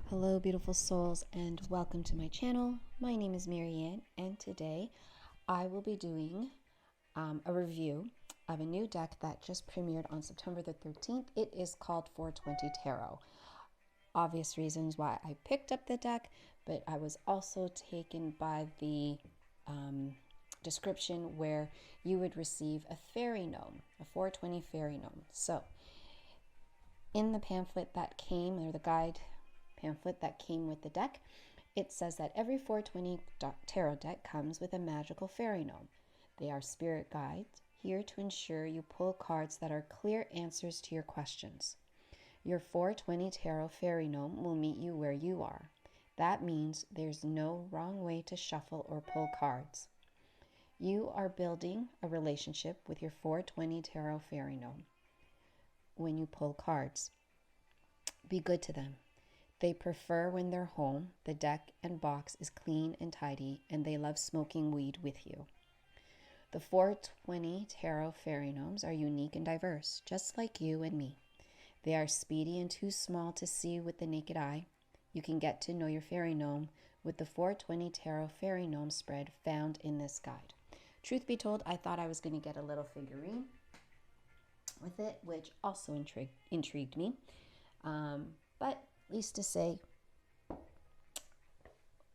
Hello, beautiful souls, and welcome to my channel. My name is Marianne, and today I will be doing a review of a new deck that just premiered on September the 13th. It is called 420 Tarot. Obvious reasons why I picked up the deck, but I was also taken by the description where you would receive a fairy gnome, a 420 fairy gnome. So, in the pamphlet that came, or the guide pamphlet that came with the deck, it says that every 420 tarot deck comes with a magical fairy gnome. They are spirit guides, here to ensure you pull cards that are clear answers to your questions. Your 420 tarot fairy gnome will meet you where you are. That means there's no wrong way to shuffle or pull cards. You are building a relationship with your 420 tarot fairy gnome. When you pull cards, be good to them. They prefer when they're home, the deck and box is clean and tidy, and they love smoking weed with you. The 420 Tarot Fairy Gnomes are unique and diverse, just like you and me. They are speedy and too small to see with the naked eye. You can get to know your fairy gnome with the 420 Tarot Fairy Gnome spread found in this guide. Truth be told, I thought I was going to get a little figurine with it, which also intrigued me. But least to say,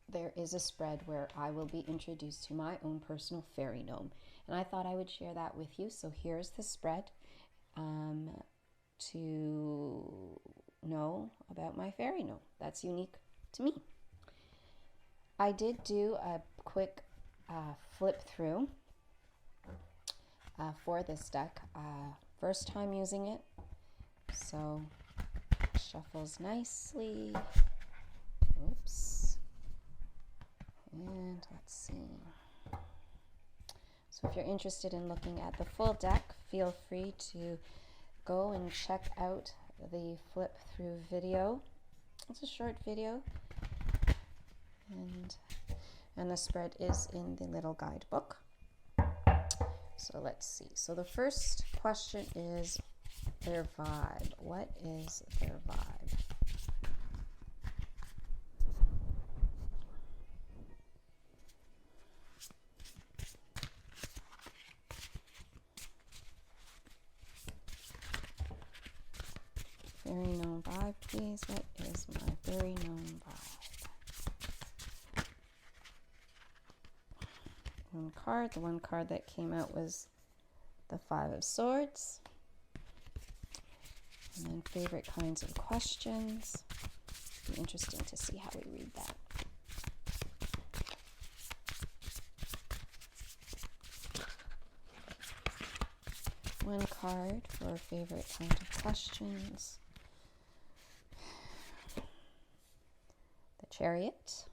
there is a spread where I will be introduced to my own personal fairy gnome, and I thought I would share that with you. So here's the spread to know about my fairy gnome that's unique to me. I did do a quick flip through for this deck, first time using it, so shuffles nicely. Oops. And let's see. So if you're interested in looking at the full deck, feel free to go and check out the flip through video. It's a short video. And the spread is in the little guidebook. So let's see. So the first question is their vibe. What is their vibe? Fairy gnome vibe, please. What is my fairy gnome vibe? One card. The one card that came out was the Five of Swords. And then favorite kinds of questions. Be interesting to see how we read that. One card for favorite kind of questions. The Chariot.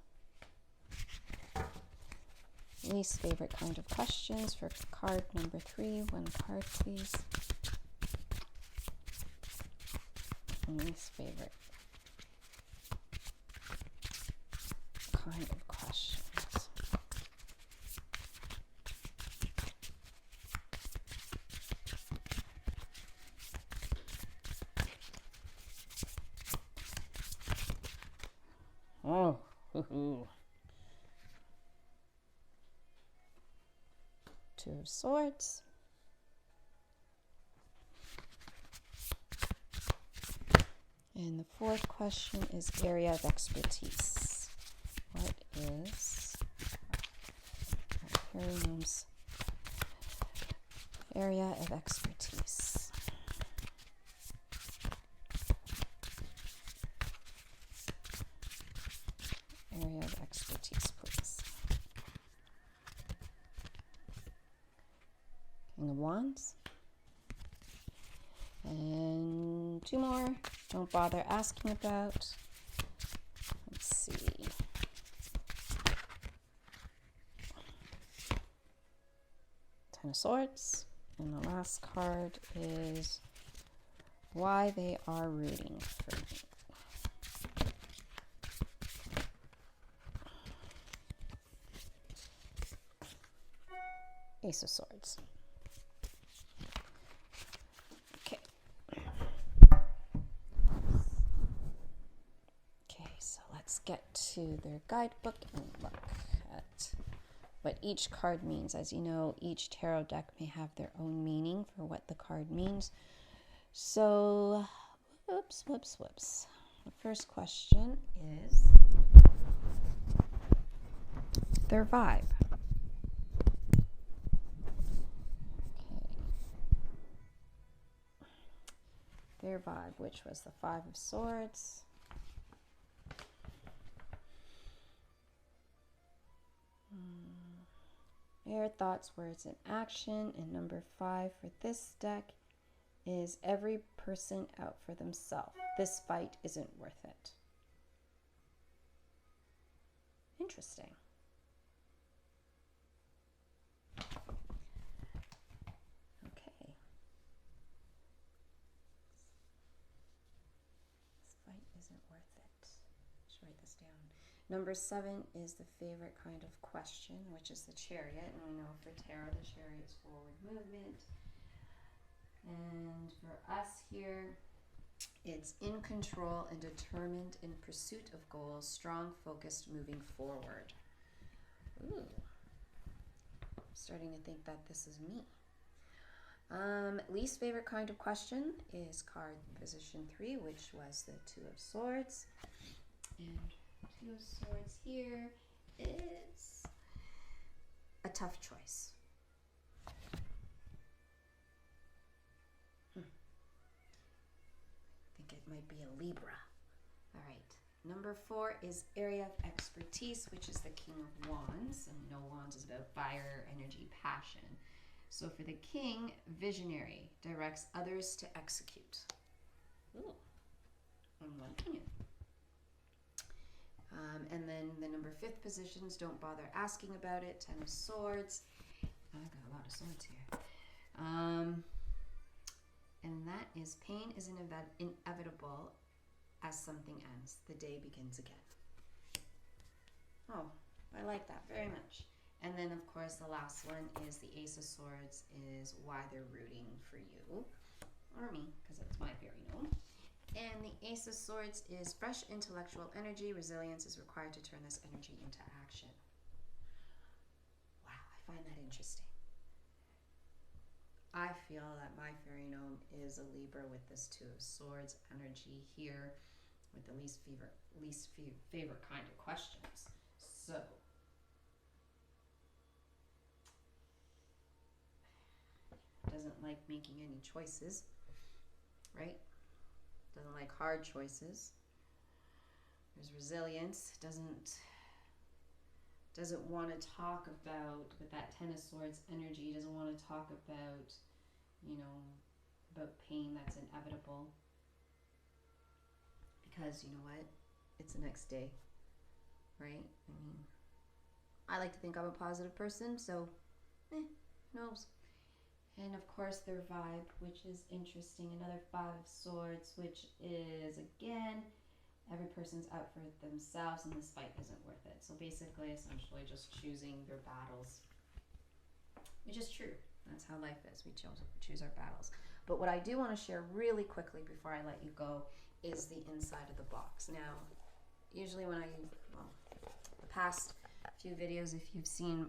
Least favorite kind of questions for card number 3. One card, please. Least favorite kind of questions. Oh, hoo-hoo. Two of Swords. And the fourth question is area of expertise. What is our fairy gnome's area of expertise? Area of expertise, please. King of Wands. And 2 more. Don't bother asking about. Let's see. Ten of Swords. And the last card is why they are rooting for me. Ace of Swords. Okay. Okay, so let's get to their guidebook and look at what each card means. As you know, each tarot deck may have their own meaning for what the card means. So, whoops. The first question is their vibe. Okay. Their vibe, which was the Five of Swords. Their thoughts, words, and action. And number 5 for this deck is every person out for themselves. This fight isn't worth it. Interesting. Okay. This fight isn't worth it. Let's write this down. Number 7 is the favorite kind of question, which is the Chariot. And we know for tarot, the Chariot's forward movement. And for us here, it's in control and determined in pursuit of goals, strong, focused, moving forward. Ooh. I'm starting to think that this is me. Least favorite kind of question is card position 3, which was the Two of Swords. And Two of Swords here is a tough choice. It might be a Libra. All right. Number 4 is area of expertise, which is the King of Wands. And we know Wands is about fire, energy, passion. So for the King, visionary, directs others to execute. Ooh. On one opinion. And then the number 5th positions, don't bother asking about it. 10 of Swords. I got a lot of swords here. And that is pain is inevitable as something ends. The day begins again. Oh, I like that very much. And then, of course, the last one is the Ace of Swords is why they're rooting for you. Or me, because it's my fairy gnome. And the Ace of Swords is fresh intellectual energy. Resilience is required to turn this energy into action. Wow, I find that interesting. I feel that my fairy gnome is a Libra with this Two of Swords energy here with the least favorite kind of questions. So, doesn't like making any choices, right? Doesn't like hard choices. There's resilience. Doesn't want to talk about, with that Ten of Swords energy, doesn't want to talk about, about pain that's inevitable. Because, you know what? It's the next day, right? I mean, I like to think I'm a positive person, so, who knows? And, of course, their vibe, which is interesting. Another Five of Swords, which is, again, every person's out for themselves and this fight isn't worth it. So basically, essentially just choosing your battles, which is true. That's how life is. We choose our battles. But what I do want to share really quickly before I let you go is the inside of the box. Now, usually when the past few videos, if you've seen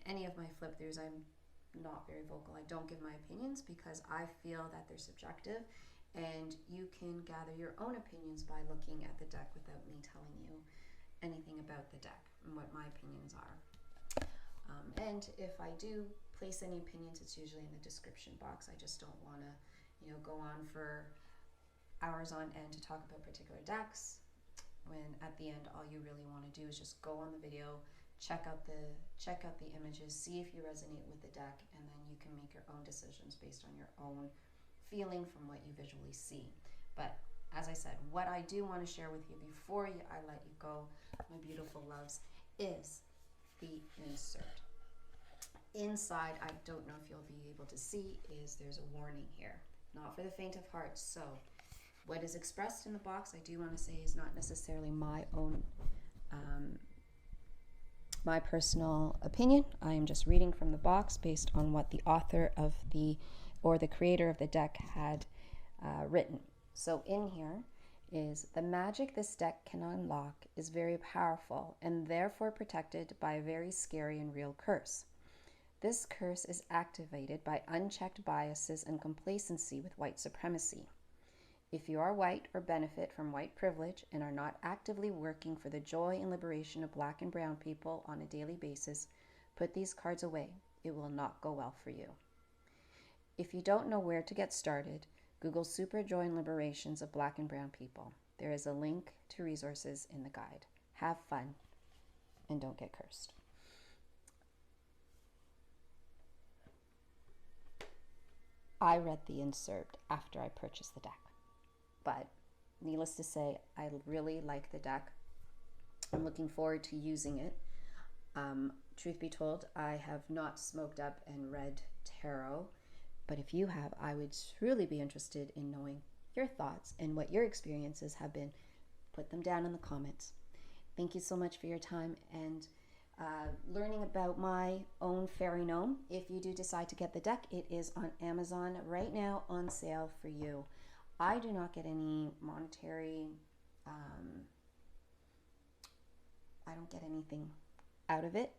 any of my flip throughs, I'm not very vocal. I don't give my opinions because I feel that they're subjective. And you can gather your own opinions by looking at the deck without me telling you anything about the deck and what my opinions are. And if I do place any opinions, it's usually in the description box. I just don't want to, go on for hours on end to talk about particular decks when at the end all you really want to do is just go on the video, check out the images, see if you resonate with the deck, and then you can make your own decisions based on your own feeling from what you visually see. But as I said, what I do want to share with you before I let you go, my beautiful loves, is the insert. Inside, I don't know if you'll be able to see, is there's a warning here. Not for the faint of heart. So what is expressed in the box, I do want to say, is not necessarily my own my personal opinion. I am just reading from the box based on what the author of the creator of the deck had written. So in here, is the magic this deck can unlock is very powerful and therefore protected by a very scary and real curse. This curse is activated by unchecked biases and complacency with white supremacy. If you are white or benefit from white privilege and are not actively working for the joy and liberation of Black and brown people on a daily basis, put these cards away. It will not go well for you. If you don't know where to get started, Google Super Joy and Liberations of Black and Brown People. There is a link to resources in the guide. Have fun and don't get cursed. I read the insert after I purchased the deck, but needless to say, I really like the deck. I'm looking forward to using it. Truth be told, I have not smoked up and read tarot, but if you have, I would truly be interested in knowing your thoughts and what your experiences have been. Put them down in the comments. Thank you so much for your time and learning about my own fairy gnome. If you do decide to get the deck, it is on Amazon right now on sale for you. I do not get any monetary, I don't get anything out of it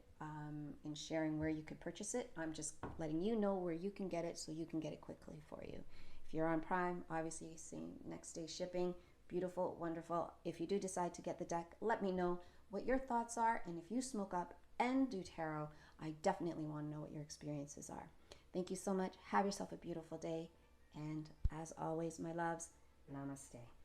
in sharing where you could purchase it. I'm just letting you know where you can get it so you can get it quickly for you. If you're on Prime, obviously same next day shipping. Beautiful, wonderful. If you do decide to get the deck, let me know what your thoughts are, and if you smoke up and do tarot, I definitely want to know what your experiences are. Thank you so much. Have yourself a beautiful day, and as always, my loves, namaste.